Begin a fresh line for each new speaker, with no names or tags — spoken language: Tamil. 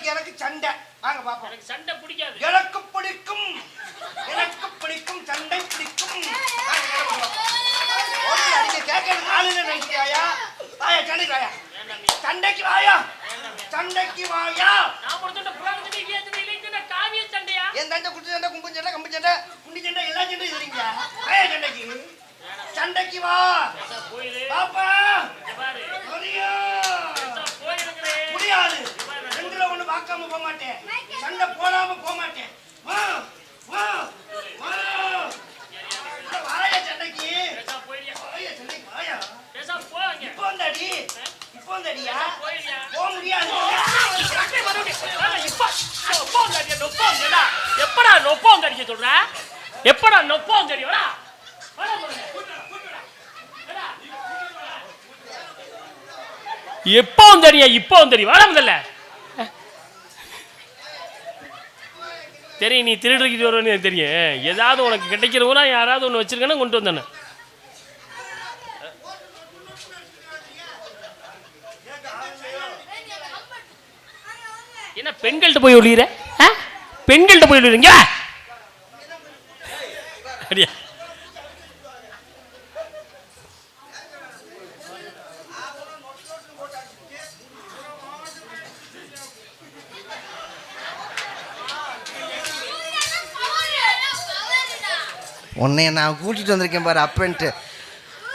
நாளைக்கு எனக்கு சண்டை. வாங்க பாப்போம்.
எனக்கு சண்டை பிடிக்காது.
எனக்கு பிடிக்கும் சண்டை பிடிக்கும். ஓடி அடிக்க கேட்கறது ஆளுன்னு நினைக்கிறியா? வாயா சண்டைக்கு வாயா. சண்டைக்கு வாயா. சண்டைக்கு வாயா.
நான் ஒருத்தட்ட புறாங்கன்னு இல்லைன்னு காவிய சண்டையா?
என் தண்டை குட்டி சண்டை கும்பு சண்டை கம்பு சண்டை குண்டி சண்டை எல்லா சண்டையும் இருக்கீங்க. வாயா சண்டைக்கு. சண்டைக்கு வா. பாப்பா.
பாரு.
முடியாது. ரெண்டுல ஒண்ணு பார்க்காம போக மாட்டேன். சண்டை போடாம போக மாட்டேன். வா வா வா. வாயா சண்டைக்கு. வாயா சண்டைக்கு வாயா.
பேசா போங்க.
இப்போ வந்தடியா? போக முடியாது.
எப்படா நொப்பம் தடிக்க சொல்ற? எப்படா நொப்பம் தடிவா? எப்பவும் தெரியும், இப்பவும் தெரியும். வர முதல்ல தெரியும், நீ திருடுக்கிட்டு வருவன்னு எனக்கு தெரியும். ஏதாவது உனக்கு கிடைக்கிறவனா யாராவது ஒன்று வச்சிருக்கேன்னா கொண்டு வந்தானே. என்ன பெண்கள்கிட்ட போய் ஒளியிற? பெண்கள்கிட்ட போய் ஒளியிறீங்க அப்படியா?
உன்னைய நான் கூட்டிட்டு வந்திருக்கேன் பாரு அப்பன்ட்டு.